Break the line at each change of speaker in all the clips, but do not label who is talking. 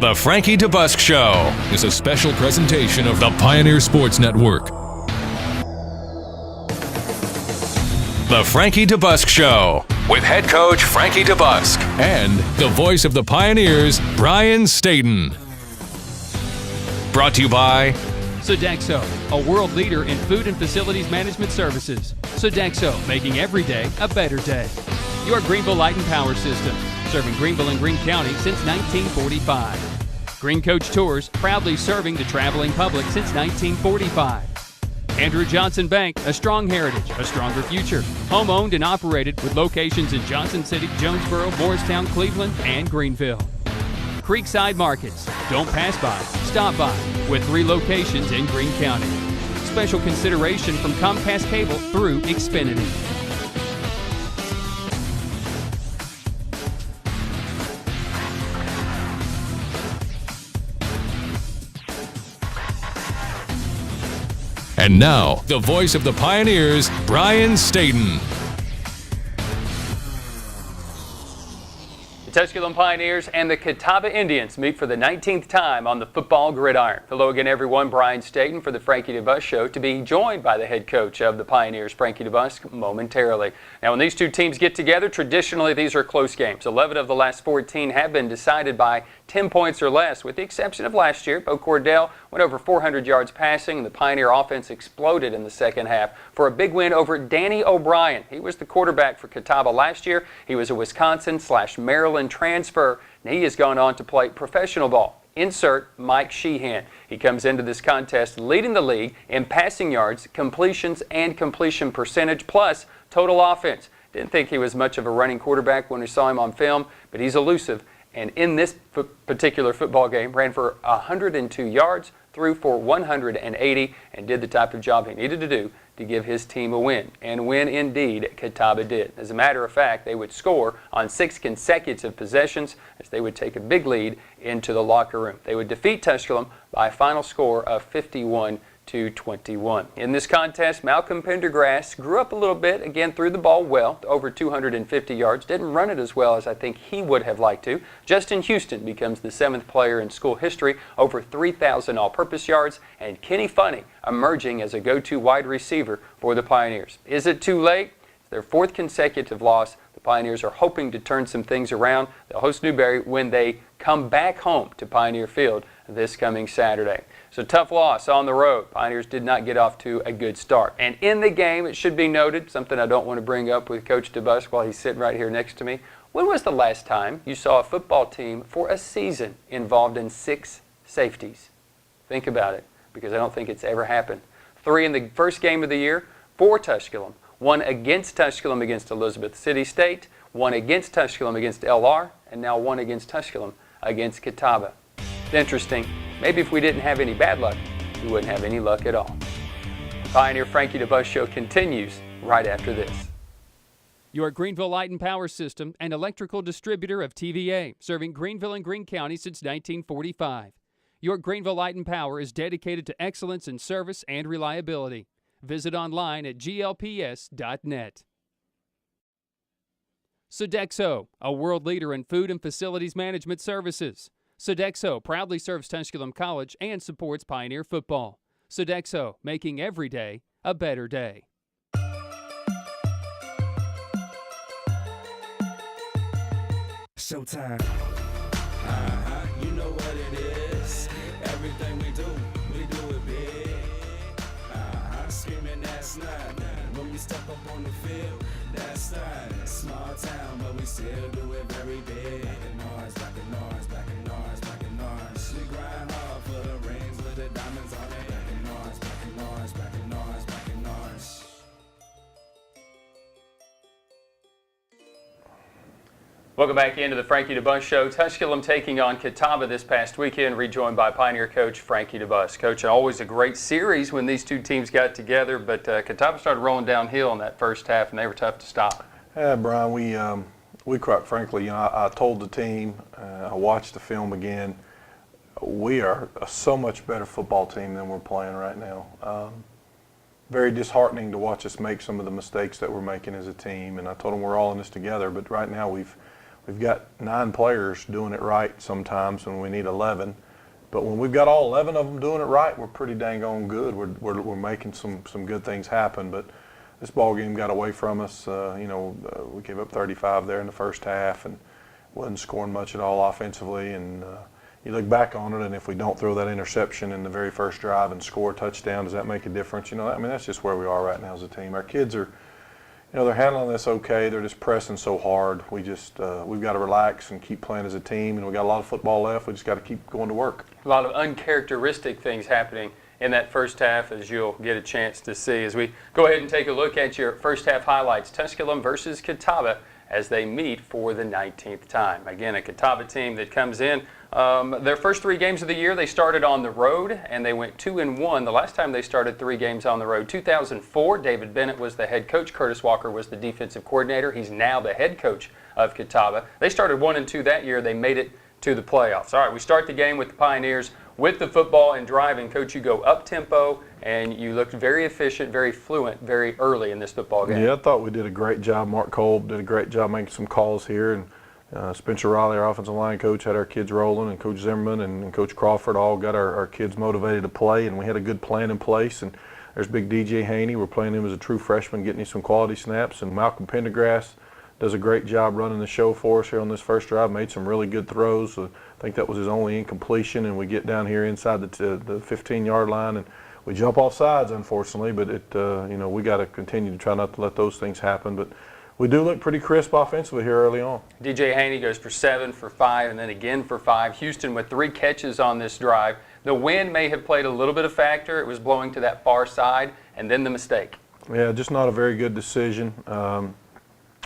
The Frankie DeBusk Show is a special presentation of the Pioneer Sports Network. The Frankie DeBusk Show with head coach Frankie DeBusk and the voice of the Pioneers, Brian Stayton. Brought to you by
Sodexo, a world leader in food and facilities management services. Sodexo, making every day a better day. Your Greenville Light and Power System, serving Greenville and Greene County since 1945. Green Coach Tours, proudly serving the traveling public since 1945. Andrew Johnson Bank, a strong heritage, a stronger future. Home-owned and operated with locations in Johnson City, Jonesboro, Morristown, Cleveland, and Greenville. Creekside Markets, don't pass by, stop by, with 3 locations in Greene County. Special consideration from Comcast Cable through Xfinity.
And now, the voice of the Pioneers, Brian Stayton.
The Tusculum Pioneers and the Catawba Indians meet for the 19th time on the football gridiron. Hello again, everyone. Brian Stayton for the Frankie DeBusk Show, to be joined by the head coach of the Pioneers, Frankie DeBusk, momentarily. Now, when these two teams get together, traditionally these are close games. 11 of the last 14 have been decided by 10 points or less, with the exception of last year. Bo Cordell went over 400 yards passing, and the Pioneer offense exploded in the second half for a big win over Danny O'Brien. He was the quarterback for Catawba last year. He was a Wisconsin/Maryland transfer, and he has gone on to play professional ball. Insert Mike Sheehan. He comes into this contest leading the league in passing yards, completions, and completion percentage, plus total offense. Didn't think he was much of a running quarterback when we saw him on film, but he's elusive. And in this particular football game, ran for 102 yards, threw for 180, and did the type of job he needed to do to give his team a win. And win indeed Catawba did. As a matter of fact, they would score on 6 consecutive possessions as they would take a big lead into the locker room. They would defeat Tusculum by a final score of 51-21. In this contest, Malcolm Pendergrass grew up a little bit, again threw the ball well, over 250 yards, didn't run it as well as I think he would have liked to. Justin Houston becomes the 7th player in school history, over 3,000 all-purpose yards, and Kenny Funny emerging as a go-to wide receiver for the Pioneers. Is it too late? It's their 4th consecutive loss. The Pioneers are hoping to turn some things around. They'll host Newberry when they come back home to Pioneer Field this coming Saturday. So tough loss on the road. Pioneers did not get off to a good start. And in the game, it should be noted, something I don't want to bring up with Coach DeBusk while he's sitting right here next to me. When was the last time you saw a football team for a season involved in 6 safeties? Think about it, because I don't think it's ever happened. 3 in the first game of the year for Tusculum. 1 against Tusculum against Elizabeth City State, 1 against Tusculum against LR, and now 1 against Tusculum against Catawba. It's interesting. Maybe if we didn't have any bad luck, we wouldn't have any luck at all. Pioneer Frankie DeBusk Show continues right after this.
Your Greenville Light and Power System, an electrical distributor of TVA, serving Greenville and Greene County since 1945. Your Greenville Light and Power is dedicated to excellence in service and reliability. Visit online at glps.net. Sodexo, a world leader in food and facilities management services. Sodexo proudly serves Tusculum College and supports Pioneer football. Sodexo, making every day a better day.
Showtime. You know what it is. Everything we do it big. Screaming, that's not. When we step up on the field, that's not. Small town, but we still do it very big. Back in ours, back in ours, back in ours, back in ours. We grind hard for the rings with the diamonds on it. Back in ours, back in ours, back in ours, back in ours.
Welcome back into the Frankie DeBusk Show. Tusculum taking on Catawba this past weekend, rejoined by Pioneer coach Frankie DeBusk. Coach, always a great series when these two teams got together, but Catawba started rolling downhill in that first half, and they were tough to stop.
Yeah, Brian, we quite frankly, I told the team, I watched the film again, we are a so much better football team than we're playing right now. Very disheartening to watch us make some of the mistakes that we're making as a team, and I told them we're all in this together, but right now we've we've got 9 players doing it right sometimes when we need 11. But when we've got all 11 of them doing it right, we're pretty dang on good. We're making some good things happen. But this ball game got away from us. We gave up 35 there in the first half and wasn't scoring much at all offensively. And you look back on it, and if we don't throw that interception in the very first drive and score a touchdown, does that make a difference? That's just where we are right now as a team. Our kids are, they're handling this okay. They're just pressing so hard. We've got to relax and keep playing as a team, and we got a lot of football left. We just got to keep going to work.
A lot of uncharacteristic things happening in that first half, as you'll get a chance to see. As we go ahead and take a look at your first half highlights, Tusculum versus Catawba as they meet for the 19th time. Again, a Catawba team that comes in. Their first 3 games of the year, they started on the road, and they went 2-1. The last time they started 3 games on the road, 2004, David Bennett was the head coach. Curtis Walker was the defensive coordinator. He's now the head coach of Catawba. They started 1-2 that year. They made it to the playoffs. All right, we start the game with the Pioneers with the football and driving. Coach, you go up-tempo, and you looked very efficient, very fluent, very early in this football game.
Yeah, I thought we did a great job. Mark Kolb did a great job making some calls here, and Spencer Riley, our offensive line coach, had our kids rolling, and Coach Zimmerman and Coach Crawford all got our kids motivated to play, and we had a good plan in place. And there's big DJ Haney. We're playing him as a true freshman, getting him some quality snaps, and Malcolm Pendergrass does a great job running the show for us here on this first drive. Made some really good throws. I think that was his only incompletion, and we get down here inside the 15-yard line, and we jump off sides, unfortunately. But we got to continue to try not to let those things happen. But we do look pretty crisp offensively here early on.
DJ Haney goes for 7 for 5, and then again for 5. Houston with 3 catches on this drive. The wind may have played a little bit of factor. It was blowing to that far side, and then the mistake.
Yeah, just not a very good decision.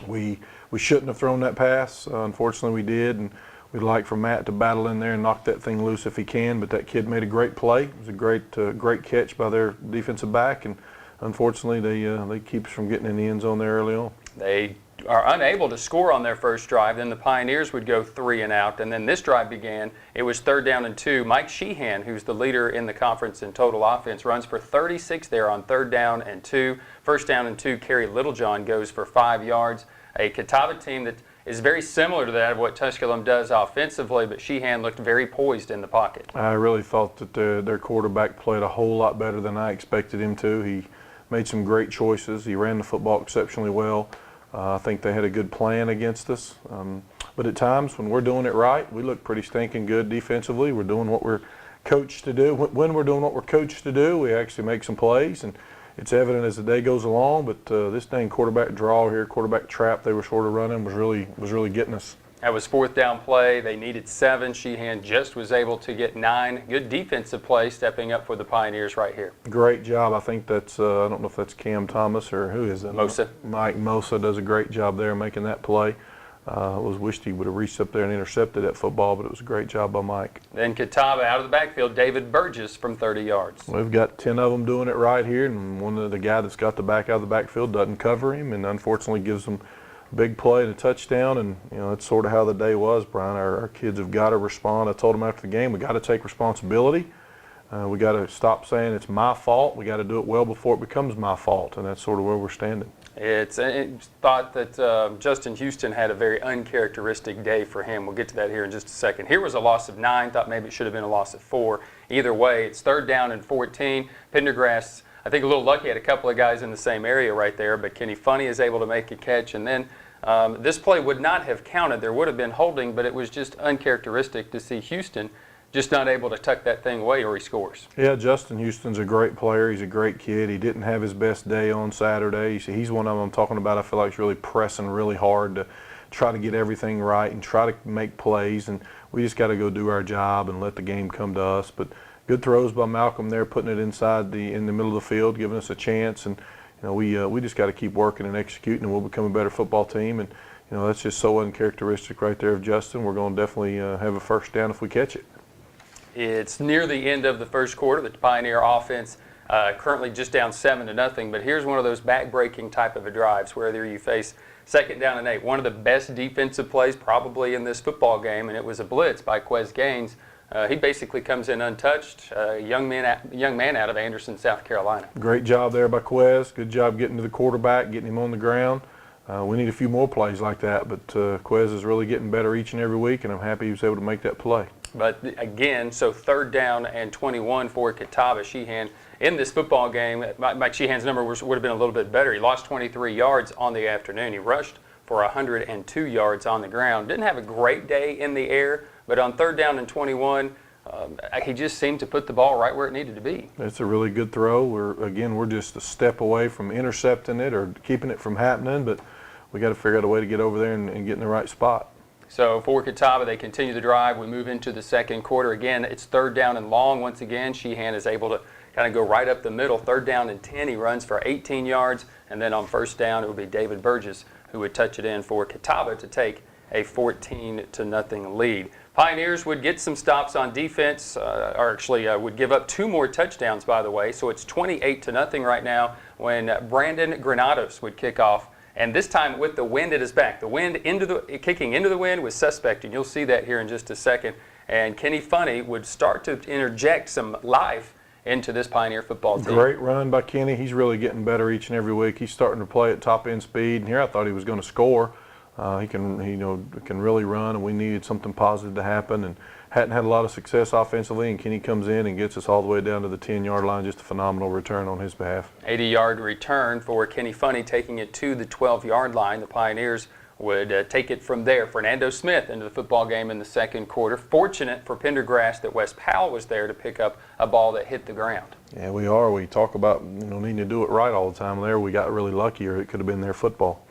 We shouldn't have thrown that pass. Unfortunately, we did, and we'd like for Matt to battle in there and knock that thing loose if he can. But that kid made a great play. It was a great catch by their defensive back, and unfortunately, they keep us from getting in the end zone there early on.
They are unable to score on their first drive. Then the Pioneers would go 3 and out, and then this drive began. It was 3rd down and 2. Mike Sheehan, who's the leader in the conference in total offense, runs for 36 there on 3rd down and 2. 1st down and 2, Kerry Littlejohn goes for 5 yards. A Catawba team that is very similar to that of what Tusculum does offensively, but Sheehan looked very poised in the pocket.
I really thought that their quarterback played a whole lot better than I expected him to. He made some great choices. He ran the football exceptionally well. I think they had a good plan against us. But at times when we're doing it right, we look pretty stinking good defensively. We're doing what we're coached to do. When we're doing what we're coached to do, we actually make some plays, and it's evident as the day goes along. But this dang quarterback draw here, quarterback trap they were sort of running was really getting us.
That was 4th down play. They needed 7. Sheehan just was able to get 9. Good defensive play stepping up for the Pioneers right here.
Great job. I think that's, I don't know if that's Cam Thomas or who is that?
Mosa.
Mike Mosa does a great job there making that play. Wished he would have reached up there and intercepted that football, but it was a great job by Mike.
Then Catawba out of the backfield, David Burgess from 30 yards.
We've got 10 of them doing it right here, and one of the guy that's got the back out of the backfield doesn't cover him, and unfortunately gives them big play and a touchdown. And that's sort of how the day was, Brian. Our kids have got to respond. I told them after the game, we got to take responsibility. We got to stop saying it's my fault. We got to do it well before it becomes my fault, and that's sort of where we're standing. It's
thought that Justin Houston had a very uncharacteristic day for him. We'll get to that here in just a second. Here was a loss of 9. Thought maybe it should have been a loss of 4. Either way, it's 3rd down and 14. Pendergrass, I think a little lucky, had a couple of guys in the same area right there, but Kenny Funny is able to make a catch. And then this play would not have counted. There would have been holding, but it was just uncharacteristic to see Houston just not able to tuck that thing away, or he scores.
Yeah, Justin Houston's a great player. He's a great kid. He didn't have his best day on Saturday. He's one of them I'm talking about. I feel like he's really pressing really hard to try to get everything right and try to make plays. And we just got to go do our job and let the game come to us. But good throws by Malcolm there, putting it inside in the middle of the field, giving us a chance. And we just got to keep working and executing, and we'll become a better football team. And that's just so uncharacteristic right there of Justin. We're going to definitely have a first down if we catch it.
It's near the end of the first quarter. The Pioneer offense currently just down 7-0, but here's one of those back-breaking type of a drives, whether you face 2nd down and 8. One of the best defensive plays probably in this football game, and it was a blitz by Quez Gaines. He basically comes in untouched, a young man out of Anderson, South Carolina.
Great job there by Quez. Good job getting to the quarterback, getting him on the ground. we need a few more plays like that, but Quez is really getting better each and every week, and I'm happy he was able to make that play.
But again, so 3rd down and 21 for Catawba. Sheehan in this football game, Mike Sheehan's number would have been a little bit better. He lost 23 yards on the afternoon. He rushed for 102 yards on the ground. Didn't have a great day in the air, but on 3rd down and 21, he just seemed to put the ball right where it needed to be.
It's a really good throw. We're just a step away from intercepting it or keeping it from happening, but we got to figure out a way to get over there and get in the right spot.
So for Catawba, they continue the drive. We move into the 2nd quarter. Again, it's 3rd down and long. Once again, Sheehan is able to kind of go right up the middle. 3rd down and 10. He runs for 18 yards. And then on 1st down, it would be David Burgess who would touch it in for Catawba to take a 14-0 lead. Pioneers would get some stops on defense, would give up 2 more touchdowns, by the way. So it's 28-0 right now when Brandon Granados would kick off. And this time with the wind at his back. The wind kicking into the wind was suspect, and you'll see that here in just a second. And Kenny Funny would start to interject some life into this Pioneer football team.
Great run by Kenny. He's really getting better each and every week. He's starting to play at top end speed, and here I thought he was going to score. He can really run, and we needed something positive to happen, and hadn't had a lot of success offensively, and Kenny comes in and gets us all the way down to the 10-yard line. Just a phenomenal return on his behalf.
80-yard return for Kenny Funny, taking it to the 12-yard line. The Pioneers would take it from there. Fernando Smith into the football game in the 2nd quarter. Fortunate for Pendergrass that Wes Powell was there to pick up a ball that hit the ground.
Yeah, we are. We talk about needing to do it right all the time there. We got really lucky, or it could have been their football.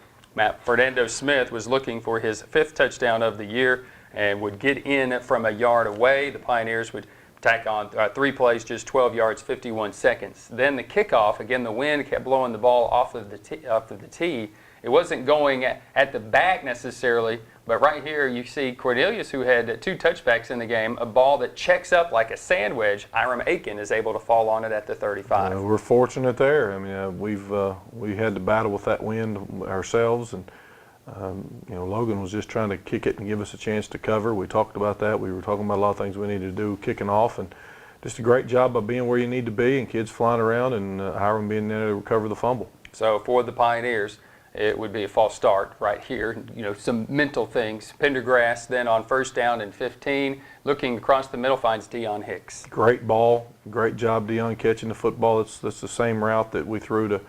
Fernando Smith was looking for his 5th touchdown of the year and would get in from a yard away. The Pioneers would tack on 3 plays, just 12 yards, 51 seconds. Then the kickoff, again, the wind kept blowing the ball off of the tee. It wasn't going at the back necessarily, but right here you see Cornelius, who had 2 touchbacks in the game, a ball that checks up like a sand wedge. Iram Aiken is able to fall on it at the 35.
We're fortunate there. I mean, we had to battle with that wind ourselves, and Logan was just trying to kick it and give us a chance to cover. We talked about that. We were talking about a lot of things we needed to do kicking off, and just a great job of being where you need to be, and kids flying around, and Hiram being there to recover the fumble.
So for the Pioneers, it would be a false start right here. Some mental things. Pendergrass then on 1st down and 15, looking across the middle, finds Dion Hicks.
Great ball. Great job, Dion, catching the football. That's the same route that we threw to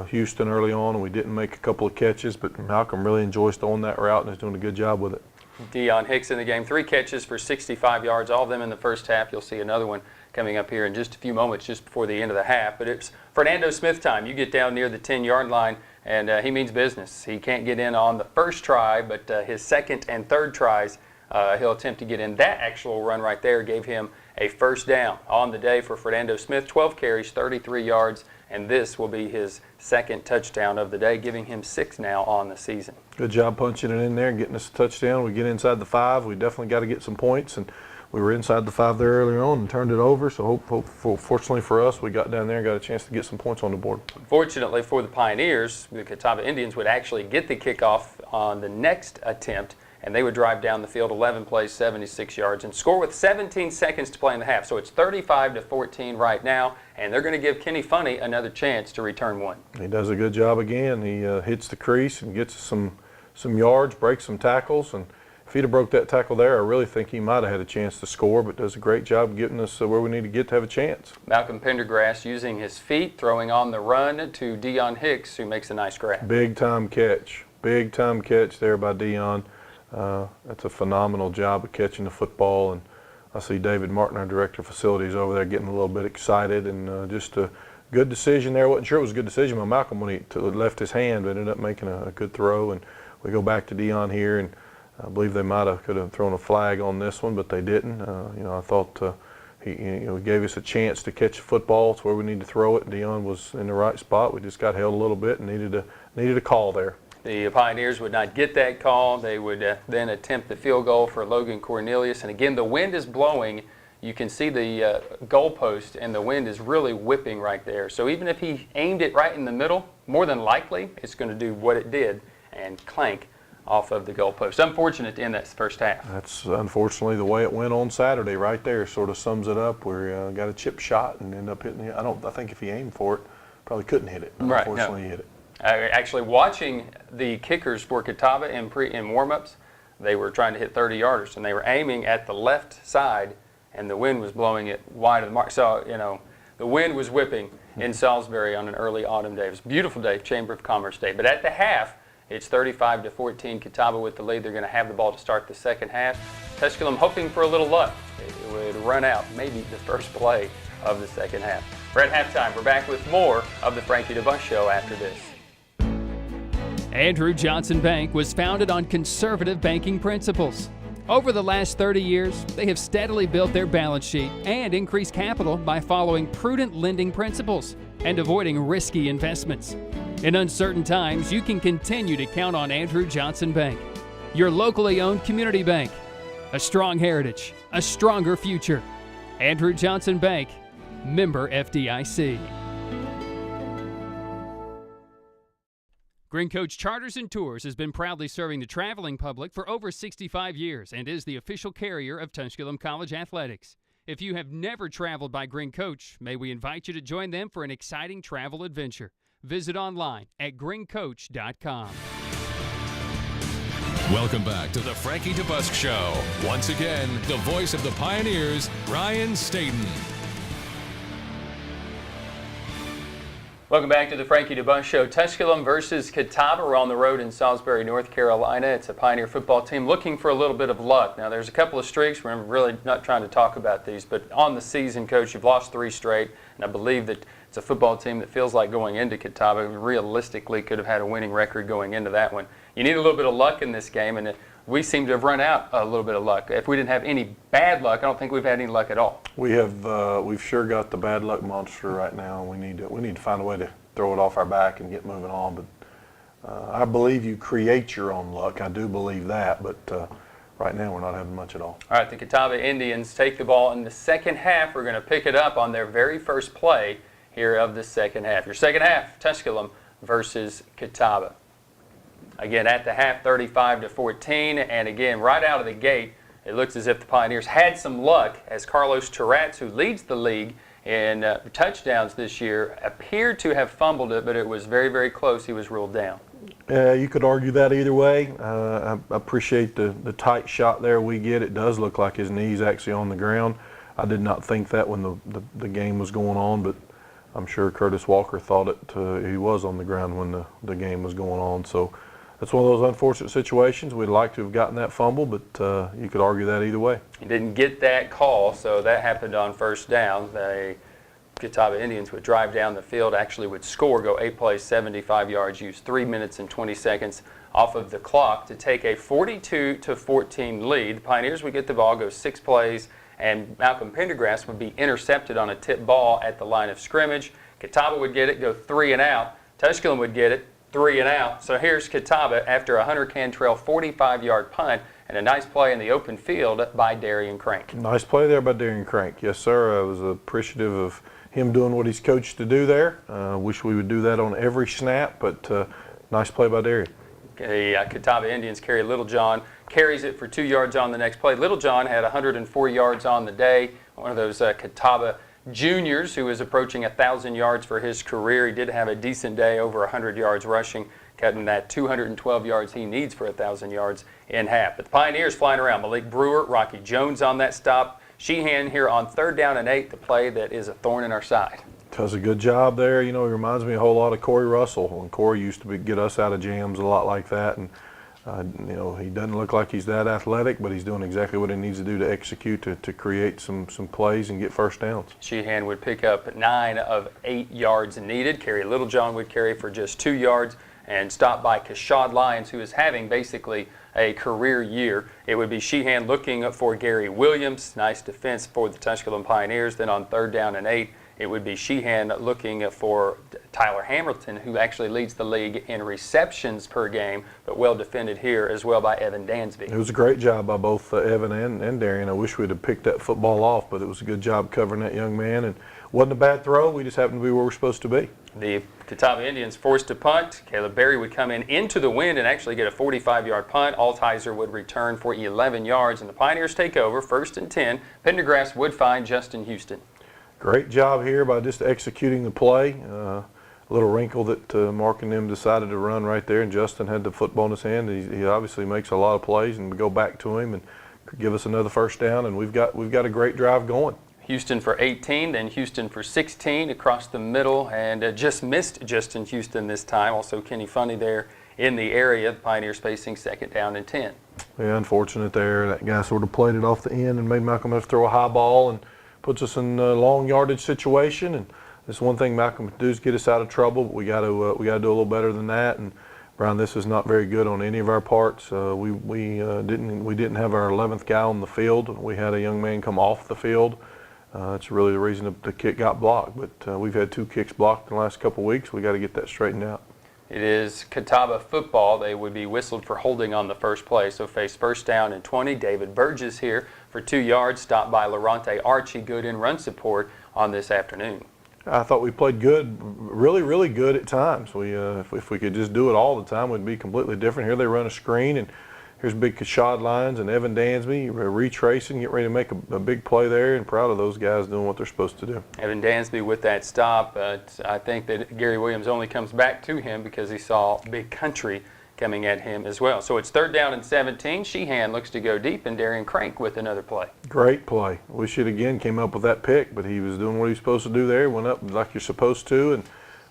Houston early on, and we didn't make a couple of catches, but Malcolm really enjoys throwing that route and is doing a good job with it.
Dion Hicks in the game, 3 catches for 65 yards, all of them in the first half. You'll see another one coming up here in just a few moments, just before the end of the half. But it's Fernando Smith time. You get down near the 10-yard line, and he means business. He can't get in on the first try, but his 2nd and 3rd tries, he'll attempt to get in. That actual run right there gave him a 1st down on the day for Fernando Smith. 12 carries, 33 yards, and this will be his 2nd touchdown of the day, giving him 6 now on the season.
Good job punching it in there and getting us a touchdown. We get inside the 5. We definitely got to get some points, and we were inside the 5 there earlier on and turned it over. So fortunately for us, we got down there and got a chance to get some points on the board.
Fortunately for the Pioneers, the Catawba Indians would actually get the kickoff on the next attempt, and they would drive down the field 11 plays, 76 yards, and score with 17 seconds to play in the half. So it's 35-14 right now, and they're going to give Kenny Funny another chance to return one.
He does a good job again. He hits the crease and gets some yards, breaks some tackles, and if he'd have broke that tackle there, I really think he might have had a chance to score, but does a great job getting us where we need to get to have a chance.
Malcolm Pendergrass using his feet, throwing on the run to Dion Hicks, who makes a nice grab.
Big time catch there by Dion. That's a phenomenal job of catching the football, and I see David Martin, our director of facilities, over there getting a little bit excited, and just a good decision there. Wasn't sure it was a good decision by Malcolm when he left his hand, but ended up making a good throw. And we go back to Dion here, and I believe they could have thrown a flag on this one, but they didn't. I thought he gave us a chance to catch the football. It's where we need to throw it. Dion was in the right spot. We just got held a little bit and needed a call there.
The Pioneers would not get that call. They would then attempt the field goal for Logan Cornelius. And again, the wind is blowing. You can see the goalpost, and the wind is really whipping right there. So even if he aimed it right in the middle, more than likely it's going to do what it did and clank off of the goalpost. Unfortunate to end that first half.
That's unfortunately the way it went on Saturday right there. Sort of sums it up. We got a chip shot and ended up hitting it. I think if he aimed for it, probably couldn't hit it.
Right,
unfortunately, he hit it.
Actually, watching the kickers for Catawba in warm-ups, they were trying to hit 30-yarders, and they were aiming at the left side, and the wind was blowing it wide of the mark. So, you know, the wind was whipping in Salisbury on an early autumn day. It was a beautiful day, Chamber of Commerce Day. But at the half, it's 35-14, Catawba with the lead. They're going to have the ball to start the second half. Tusculum hoping for a little luck. It would run out maybe the first play of the second half. We're at halftime. We're back with more of the Frankie DeBusk Show after this.
Andrew Johnson Bank was founded on conservative banking principles. Over the last 30 years, they have steadily built their balance sheet and increased capital by following prudent lending principles and avoiding risky investments. In uncertain times, you can continue to count on Andrew Johnson Bank, your locally owned community bank. A strong heritage, a stronger future. Andrew Johnson Bank, member FDIC. Green Coach Charters and Tours has been proudly serving the traveling public for over 65 years and is the official carrier of Tusculum College Athletics. If you have never traveled by Green Coach, may we invite you to join them for an exciting travel adventure. Visit online at greencoach.com.
Welcome back to the Frankie DeBusk Show. Once again, the voice of the Pioneers, Ryan Stayton.
Welcome back to the Frankie DeBusk Show. Tusculum versus Catawba. We're on the road in Salisbury, North Carolina. It's a Pioneer football team looking for a little bit of luck. Now, there's a couple of streaks. We're really not trying to talk about these, but on the season, Coach, you've lost 3 straight, and I believe that it's a football team that feels like going into Catawba realistically could have had a winning record going into that one. You need a little bit of luck in this game, and we seem to have run out a little bit of luck. If we didn't have any bad luck, I don't think we've had any luck at all.
We've sure got the bad luck monster right now. We need to find a way to throw it off our back and get moving on. But I believe you create your own luck. I do believe that, but right now we're not having much at all.
All right, the Catawba Indians take the ball in the second half. We're going to pick it up on their very first play here of the second half. Your second half, Tusculum versus Catawba. Again, at the half, 35-14, and again, right out of the gate, it looks as if the Pioneers had some luck as Carlos Terratz, who leads the league in touchdowns this year, appeared to have fumbled it, but it was very, very close. He was ruled down.
You could argue that either way. I appreciate the tight shot there we get. It does look like his knee's actually on the ground. I did not think that when the game was going on, but I'm sure Curtis Walker thought he was on the ground when the game was going on. So that's one of those unfortunate situations. We'd like to have gotten that fumble, but you could argue that either way.
He didn't get that call, so that happened on first down. The Catawba Indians would drive down the field, actually would score, go 8 plays, 75 yards, use 3 minutes and 20 seconds off of the clock to take a 42-14 lead. The Pioneers would get the ball, go 6 plays, and Malcolm Pendergrass would be intercepted on a tip ball at the line of scrimmage. Catawba would get it, go 3 and out. Tusculum would get it, 3 and out. So here's Catawba after a Hunter Cantrell 45-yard punt and a nice play in the open field by Darian Crank.
Nice play there by Darian Crank. Yes, sir. I was appreciative of him doing what he's coached to do there. Wish we would do that on every snap, but nice play by Darian.
The Catawba Indians carry Littlejohn, carries it for 2 yards on the next play. Littlejohn had 104 yards on the day, one of those Catawba juniors who is approaching 1,000 yards for his career. He did have a decent day, over 100 yards rushing, cutting that 212 yards he needs for 1,000 yards in half. But the Pioneers flying around. Malik Brewer, Rocky Jones on that stop. Sheehan here on 3rd down and 8, the play that is a thorn in our side.
Does a good job there. You know, he reminds me a whole lot of Corey Russell. When Corey used to get us out of jams a lot like that. And you know, he doesn't look like he's that athletic, but he's doing exactly what he needs to do to execute, to create some plays and get first downs.
Sheehan would pick up 9 of 8 yards needed. Kerry Littlejohn would carry for just 2 yards and stop by Kashad Lyons, who is having basically a career year. It would be Sheehan looking for Gary Williams. Nice defense for the Tusculum Pioneers. Then on 3rd down and 8, it would be Sheehan looking for Tyler Hamilton, who actually leads the league in receptions per game, but well defended here as well by Evan Dansby.
It was a great job by both Evan and Darian. I wish we'd have picked that football off, but it was a good job covering that young man. And wasn't a bad throw. We just happened to be where we're supposed to be.
The Catawba Indians forced to punt. Caleb Berry would come in into the wind and actually get a 45-yard punt. Altizer would return for 11 yards, and the Pioneers take over, 1st and 10. Pendergrass would find Justin Houston.
Great job here by just executing the play. little wrinkle that Mark and them decided to run right there, and Justin had the football in his hand. He obviously makes a lot of plays, and we go back to him and give us another first down, and we've got a great drive going.
Houston for 18, then Houston for 16 across the middle, and just missed Justin Houston this time. Also Kenny Funny there in the area. The Pioneers facing 2nd down and 10.
Yeah, unfortunate there. That guy sort of played it off the end and made Malcolm have to throw a high ball, and puts us in a long yardage situation. And this one thing Malcolm can do is get us out of trouble. But we got to do a little better than that. And Brian, this is not very good on any of our parts. We didn't have our 11th guy on the field. We had a young man come off the field. That's really the reason the kick got blocked. But we've had 2 kicks blocked in the last couple of weeks. We got to get that straightened out.
It is Catawba football. They would be whistled for holding on the first play, so face 1st down and 20. David Burgess here for 2 yards, stopped by Laronte Archie. Good in run support on this afternoon.
I thought we played good, really, really good at times. If we could just do it all the time, we'd be completely different. Here they run a screen, and here's big Kashad Lyons and Evan Dansby retracing, get ready to make a big play there, and proud of those guys doing what they're supposed to do.
Evan Dansby with that stop, but I think that Gary Williams only comes back to him because he saw Big Country coming at him as well. So it's 3rd down and 17. Sheehan looks to go deep, and Darian Crank with another play.
Great play. Wish it again came up with that pick, but he was doing what he was supposed to do there, went up like you're supposed to, and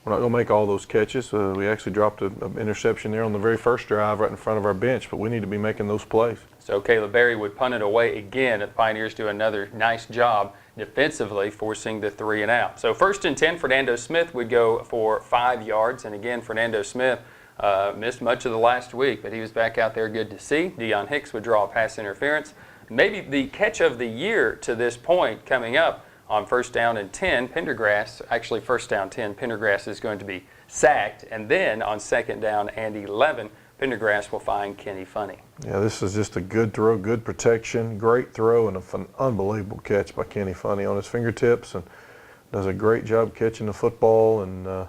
we're not going to make all those catches. We actually dropped an interception there on the very first drive right in front of our bench, but we need to be making those plays.
So Caleb Berry would punt it away again. The Pioneers do another nice job defensively, forcing the 3 and out. So 1st and 10, Fernando Smith would go for 5 yards. And again, Fernando Smith missed much of the last week, but he was back out there, good to see. Deion Hicks would draw a pass interference. Maybe the catch of the year to this point coming up on 1st down and 10, Pendergrass, actually 1st down 10, Pendergrass is going to be sacked. And then on 2nd down and 11, Pendergrass will find Kenny Funny.
Yeah, this is just a good throw, good protection, great throw, and an unbelievable catch by Kenny Funny on his fingertips, and does a great job catching the football and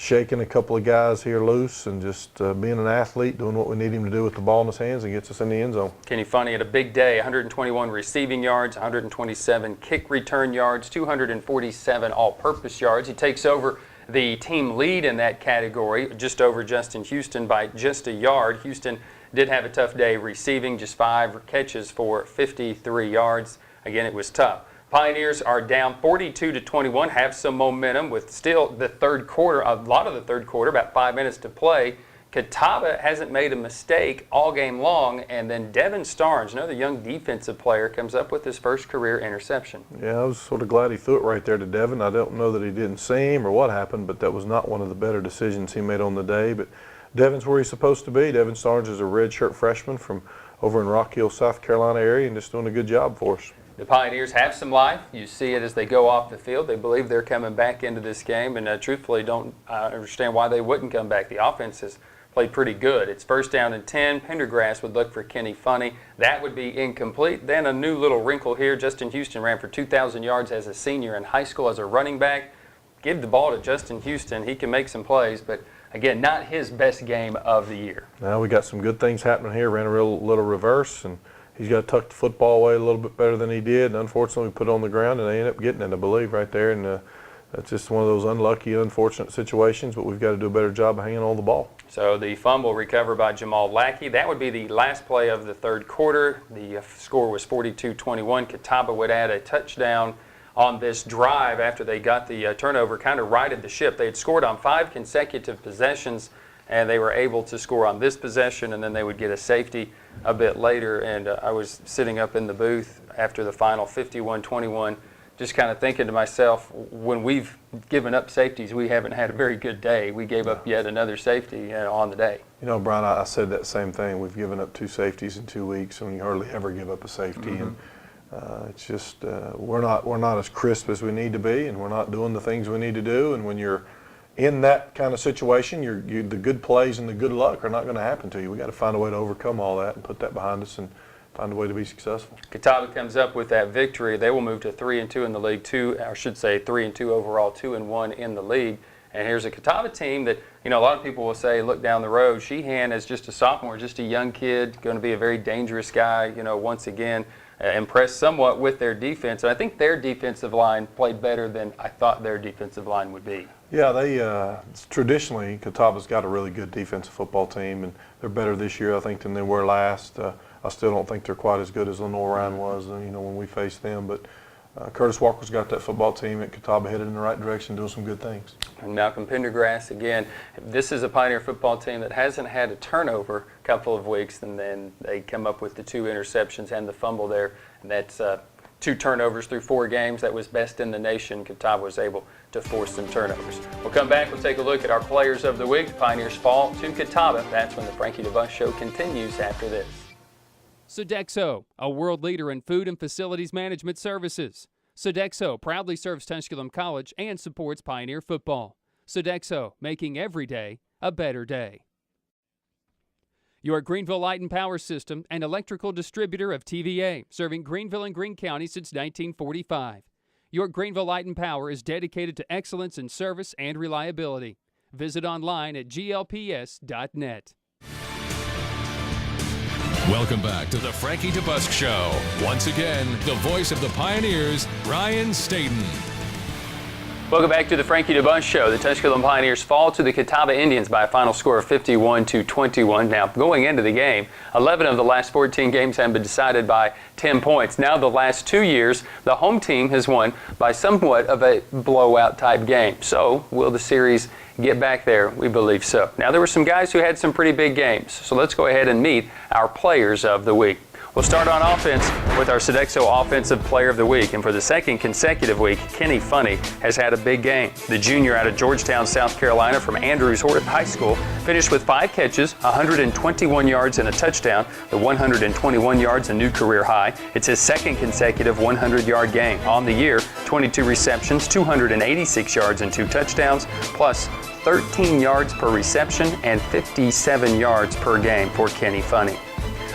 shaking a couple of guys here loose, and just being an athlete, doing what we need him to do with the ball in his hands, and gets us in the end zone.
Kenny Funny had a big day, 121 receiving yards, 127 kick return yards, 247 all-purpose yards. He takes over the team lead in that category, just over Justin Houston by just a yard. Houston did have a tough day receiving, just 5 catches for 53 yards. Again, it was tough. Pioneers are down 42-21, have some momentum with still the 3rd quarter, a lot of the 3rd quarter, about 5 minutes to play. Catawba hasn't made a mistake all game long, and then Devin Starnes, another young defensive player, comes up with his first career interception.
Yeah, I was sort of glad he threw it right there to Devin. I don't know that he didn't see him or what happened, but that was not one of the better decisions he made on the day. But Devin's where he's supposed to be. Devin Starnes is a redshirt freshman from over in Rock Hill, South Carolina area, and just doing a good job for us.
The Pioneers have some life. You see it as they go off the field. They believe they're coming back into this game, and truthfully don't understand why they wouldn't come back. The offense has played pretty good. It's 1st down and 10. Pendergrass would look for Kenny Funny. That would be incomplete. Then a new little wrinkle here. Justin Houston ran for 2,000 yards as a senior in high school as a running back. Give the ball to Justin Houston. He can make some plays, but again, not his best game of the year.
Now we got some good things happening here. Ran a little reverse, and he's got to tuck the football away a little bit better than he did. And unfortunately, we put it on the ground, and they ended up getting it, I believe, right there. And that's just one of those unlucky, unfortunate situations, but we've got to do a better job of hanging on the ball.
So the fumble recovered by Jamal Lackey. That would be the last play of the 3rd quarter. The score was 42-21. Catawba would add a touchdown on this drive after they got the turnover, kind of righted the ship. They had scored on 5 consecutive possessions, and they were able to score on this possession, and then they would get a safety a bit later. And I was sitting up in the booth after the final 51-21, just kind of thinking to myself, when we've given up safeties, we haven't had a very good day. We gave up yet another safety on the day.
You know, Brian, I said that same thing. We've given up 2 safeties in 2 weeks, and we hardly ever give up a safety. And it's just we're not as crisp as we need to be, and we're not doing the things we need to do. And when you're in that kind of situation, the good plays and the good luck are not going to happen to you. We got to find a way to overcome all that and put that behind us and find a way to be successful.
Catawba comes up with that victory. They will move to 3-2 in the league, 3-2 overall, 2-1 in the league. And here's a Catawba team that, you know, a lot of people will say, look down the road, Sheehan is just a sophomore, just a young kid, going to be a very dangerous guy, you know, once again, impressed somewhat with their defense. And I think their defensive line played better than I thought their defensive line would be.
Yeah, they traditionally Catawba's got a really good defensive football team, and they're better this year, I think, than they were last. I still don't think they're quite as good as Lenore Ryan was, when we faced them. But Curtis Walker's got that football team at Catawba headed in the right direction, doing some good things.
And Malcolm Pendergrass, again, this is a Pioneer football team that hasn't had a turnover a couple of weeks, and then they come up with the 2 interceptions and the fumble there, and that's 2 turnovers through 4 games. That was best in the nation. Catawba was able to force some turnovers. We'll come back. We'll take a look at our players of the week. Pioneers fall to Catawba. That's when the Frankie DeBusk Show continues after this.
Sodexo, a world leader in food and facilities management services. Sodexo proudly serves Tusculum College and supports Pioneer football. Sodexo, making every day a better day. Your Greenville Light and Power System, an electrical distributor of TVA, serving Greenville and Greene County since 1945. Your Greenville Light and Power is dedicated to excellence in service and reliability. Visit online at glps.net.
Welcome back to the Frankie DeBusk Show. Once again, the voice of the Pioneers, Ryan Stayton.
Welcome back to the Frankie DeBusk Show. The Tusculum Pioneers fall to the Catawba Indians by a final score of 51-21. Now, going into the game, 11 of the last 14 games have been decided by 10 points. Now, the last 2 years, the home team has won by somewhat of a blowout type game. So, will the series get back there? We believe so. Now, there were some guys who had some pretty big games. So, let's go ahead and meet our players of the week. We'll start on offense with our Sodexo Offensive Player of the Week. And for the second consecutive week, Kenny Funny has had a big game. The junior out of Georgetown, South Carolina from Andrews High School finished with 5 catches, 121 yards and a touchdown. The 121 yards, a new career high. It's his second consecutive 100-yard game. On the year, 22 receptions, 286 yards and 2 touchdowns, plus 13 yards per reception and 57 yards per game for Kenny Funny.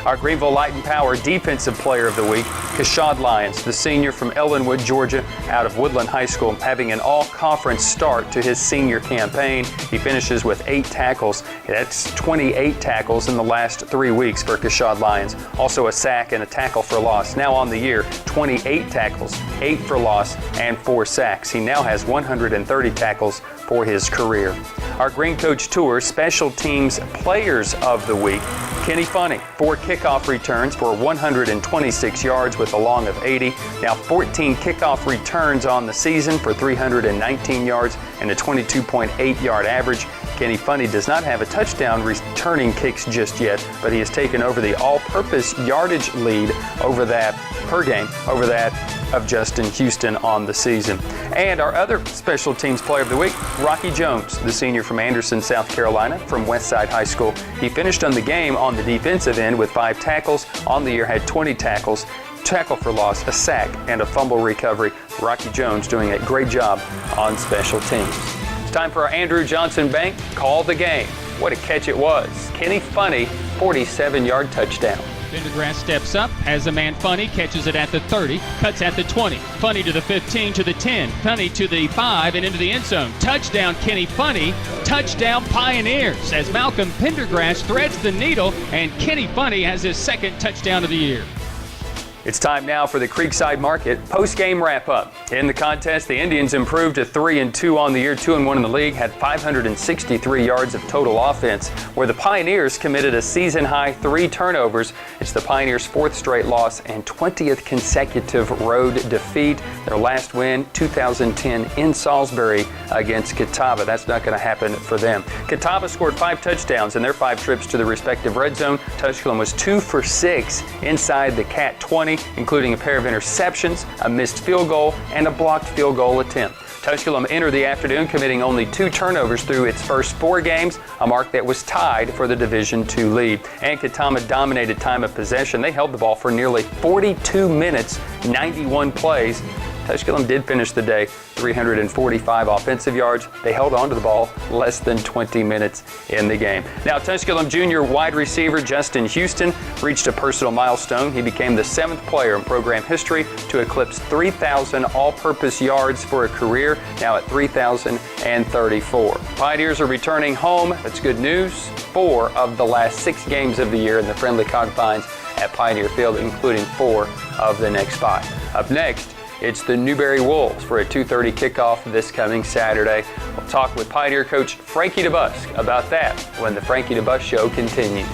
Our Greenville Light and Power Defensive Player of the Week, Kashad Lyons, the senior from Ellenwood, Georgia, out of Woodland High School, having an all-conference start to his senior campaign. He finishes with 8 tackles. That's 28 tackles in the last 3 weeks for Kashad Lyons. Also a sack and a tackle for loss. Now on the year, 28 tackles, 8 for loss, and 4 sacks. He now has 130 tackles for his career. Our Green Coach Tour Special Teams Players of the Week, Kenny Funny, 4 kickoff returns for 126 yards with a long of 80. Now 14 kickoff returns on the season for 319 yards and a 22.8-yard average. Kenny Funny does not have a touchdown returning kicks just yet, but he has taken over the all-purpose yardage lead over that per game, over that of Justin Houston on the season. And our other Special Teams Player of the Week, Rocky Jones, the senior from Anderson, South Carolina, from Westside High School. He finished on the game on the defensive end with 5 tackles. On the year had 20 tackles, tackle for loss, a sack, and a fumble recovery. Rocky Jones doing a great job on special teams. It's time for our Andrew Johnson Bank Call the Game. What a catch it was. Kenny Funny, 47-yard touchdown.
Pendergrass steps up, has a man Funny, catches it at the 30, cuts at the 20. Funny to the 15, to the 10. Funny to the 5 and into the end zone. Touchdown Kenny Funny, touchdown Pioneers as Malcolm Pendergrass threads the needle and Kenny Funny has his second touchdown of the year.
It's time now for the Creekside Market post-game wrap-up. In the contest, the Indians improved to 3-2 on the year, 2-1 in the league, had 563 yards of total offense, where the Pioneers committed a season-high 3 turnovers. It's the Pioneers' 4th straight loss and 20th consecutive road defeat. Their last win, 2010 in Salisbury against Catawba. That's not going to happen for them. Catawba scored 5 touchdowns in their 5 trips to the respective red zone. Tusculum was 2 for 6 inside the Cat 20. Including a pair of interceptions, a missed field goal, and a blocked field goal attempt. Tusculum entered the afternoon committing only 2 turnovers through its first 4 games, a mark that was tied for the Division II lead. And Catawba dominated time of possession. They held the ball for nearly 42 minutes, 91 plays. Tusculum did finish the day 345 offensive yards. They held on to the ball less than 20 minutes in the game. Now, Tusculum junior wide receiver Justin Houston reached a personal milestone. He became the 7th player in program history to eclipse 3,000 all-purpose yards for a career, now at 3,034. Pioneers are returning home. That's good news. 4 of the last 6 games of the year in the friendly confines at Pioneer Field, including 4 of the next 5. Up next, it's the Newberry Wolves for a 2:30 kickoff this coming Saturday. We'll talk with Pioneer coach Frankie DeBusk about that when the Frankie DeBusk Show continues.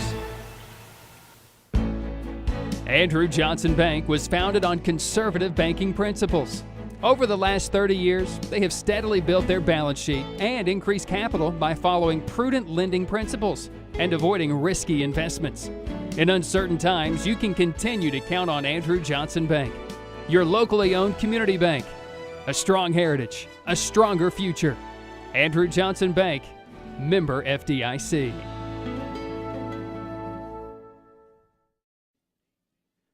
Andrew Johnson Bank was founded on conservative banking principles. Over the last 30 years, they have steadily built their balance sheet and increased capital by following prudent lending principles and avoiding risky investments. In uncertain times, you can continue to count on Andrew Johnson Bank, your locally owned community bank. A strong heritage, a stronger future. Andrew Johnson Bank, member FDIC.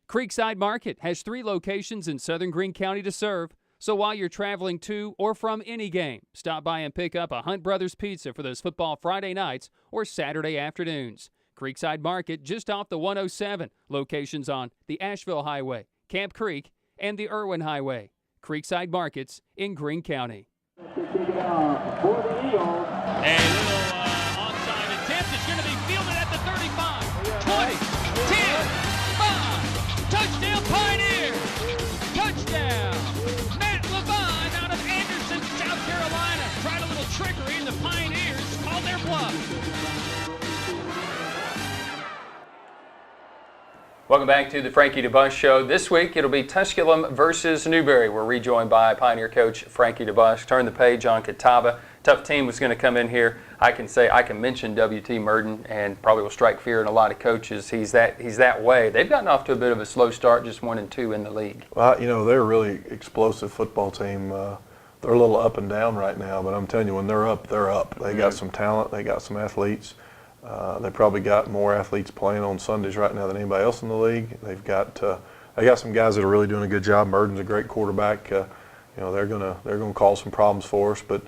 Creekside Market has 3 locations in southern Greene County to serve, so while you're traveling to or from any game, stop by and pick up a Hunt Brothers Pizza for those football Friday nights or Saturday afternoons. Creekside Market just off the 107, locations on the Asheville Highway, Camp Creek, and the Irwin Highway. Creekside Markets in Greene County.
A little onside attempt. It's going to be fielded at the 35, 20, 10, 5. Touchdown Pioneers! Touchdown! Matt Levine out of Anderson, South Carolina. Tried a little trickery and the Pioneers called their bluff.
Welcome back to the Frankie DeBusk Show. This week it'll be Tusculum versus Newberry. We're rejoined by Pioneer coach Frankie DeBusk. Turn the page on Catawba. Tough team was going to come in here. I can mention W.T. Murden and probably will strike fear in a lot of coaches. He's that way. They've gotten off to a bit of a slow start, just 1-2 in the league.
Well, they're a really explosive football team. They're a little up and down right now, but I'm telling you, when they're up, they're up. They got some talent. They got some athletes. They probably got more athletes playing on Sundays right now than anybody else in the league. They got some guys that are really doing a good job. Murden's a great quarterback. They're gonna cause some problems for us, but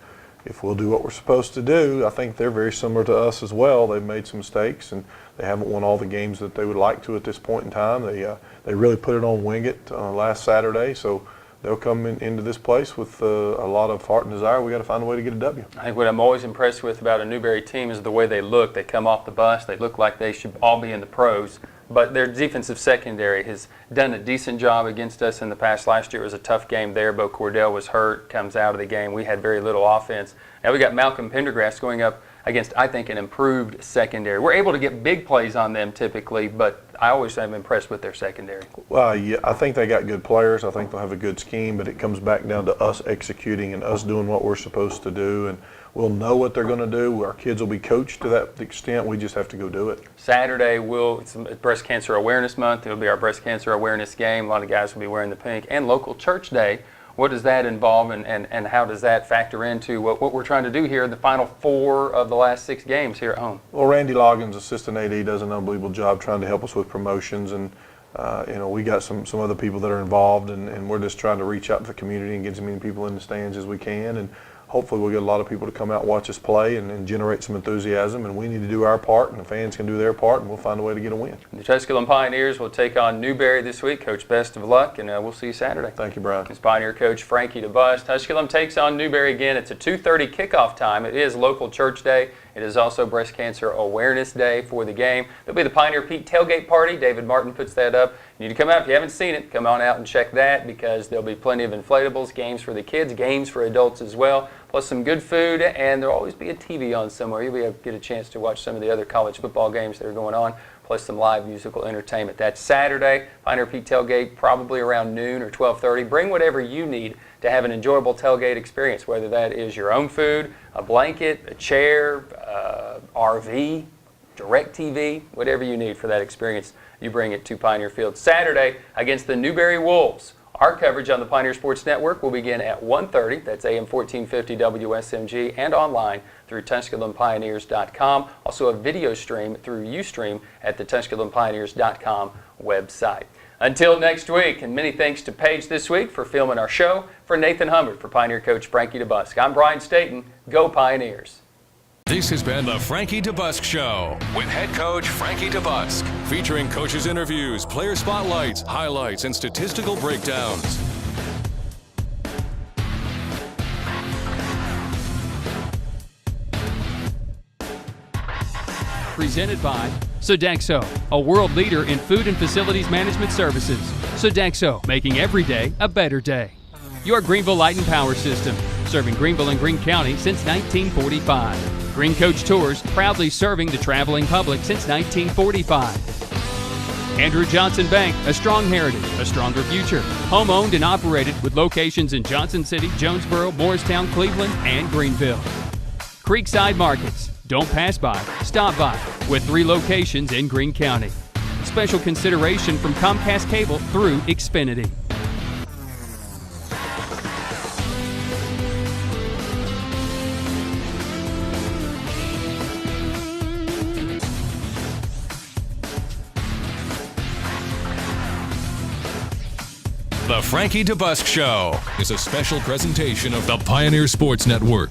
if we'll do what we're supposed to do, I think they're very similar to us as well. They've made some mistakes and they haven't won all the games that they would like to at this point in time. They really put it on Wing It last Saturday, so they'll come into this place with a lot of heart and desire. We got to find a way to get a W.
I think what I'm always impressed with about a Newberry team is the way they look. They come off the bus. They look like they should all be in the pros. But their defensive secondary has done a decent job against us in the past. Last year it was a tough game there. Bo Cordell was hurt, comes out of the game. We had very little offense. Now we got Malcolm Pendergrass going up against, I think, an improved secondary. We're able to get big plays on them typically, but I always am impressed with their secondary.
Well, yeah, I think they got good players. I think they'll have a good scheme, but it comes back down to us executing and us doing what we're supposed to do, and we'll know what they're going to do. Our kids will be coached to that extent. We just have to go do it. Saturday,
it's Breast Cancer Awareness Month. It'll be our Breast Cancer Awareness game. A lot of guys will be wearing the pink. And local church day. What does that involve, and how does that factor into what we're trying to do here in the final 4 of the last 6 games here at home?
Well, Randy Loggins, assistant AD, does an unbelievable job trying to help us with promotions, and we got some other people that are involved, and we're just trying to reach out to the community and get as many people in the stands as we can, and hopefully we'll get a lot of people to come out and watch us play and generate some enthusiasm, and we need to do our part, and the fans can do their part, and we'll find a way to get a win.
The Tusculum Pioneers will take on Newberry this week. Coach, best of luck, and we'll see you Saturday.
Thank you, Brian.
It's Pioneer coach Frankie DeBusk. Tusculum takes on Newberry again. It's a 2:30 kickoff time. It is local church day. It is also Breast Cancer Awareness Day for the game. There'll be the Pioneer Pete tailgate party. David Martin puts that up. You need to come out. If you haven't seen it, come on out and check that, because there'll be plenty of inflatables, games for the kids, games for adults as well, plus some good food, and there'll always be a TV on somewhere. You'll be able to get a chance to watch some of the other college football games that are going on, plus some live musical entertainment. That's Saturday, Pioneer Pete tailgate, probably around noon or 12:30. Bring whatever you need to have an enjoyable tailgate experience, whether that is your own food, a blanket, a chair, RV, DirecTV, whatever you need for that experience, you bring it to Pioneer Field. Saturday against the Newberry Wolves. Our coverage on the Pioneer Sports Network will begin at 1:30. That's AM 1450 WSMG, and online through TusculumPioneers.com. Also a video stream through Ustream at the TusculumPioneers.com website. Until next week, and many thanks to Paige this week for filming our show. For Nathan Humbert, for Pioneer coach Frankie DeBusk, I'm Brian Stayton. Go Pioneers.
This has been the Frankie DeBusk Show with head coach Frankie DeBusk, featuring coaches' interviews, player spotlights, highlights, and statistical breakdowns.
Presented by Sodexo, a world leader in food and facilities management services. Sodexo, making every day a better day. Your Greenville Light and Power System, serving Greenville and Greene County since 1945. Green Coach Tours, proudly serving the traveling public since 1945. Andrew Johnson Bank, a strong heritage, a stronger future. Home owned and operated with locations in Johnson City, Jonesboro, Morristown, Cleveland, and Greenville. Creekside Markets, don't pass by, stop by, with 3 locations in Greene County. Special consideration from Comcast Cable through Xfinity.
The Frankie DeBusk Show is a special presentation of the Pioneer Sports Network.